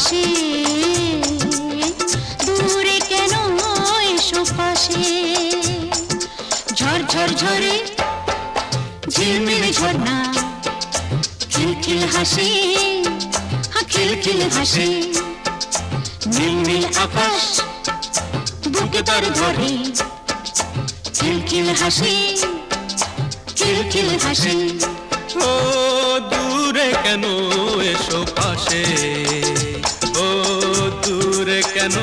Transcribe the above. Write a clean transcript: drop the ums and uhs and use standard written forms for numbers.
হাসি, দূরে কেন এসো পাশে। ঝর ঝর ঝরে ঝিলমিল ঝর্ণা, খিলখিল হাসি, খিলখিল হাসি। নীল আকাশ বুকে তার ধরে, খিলখিল হাসি, খিলখিল হাসি। ও দূরে কেন এসো পাশে, ও দূরে কেন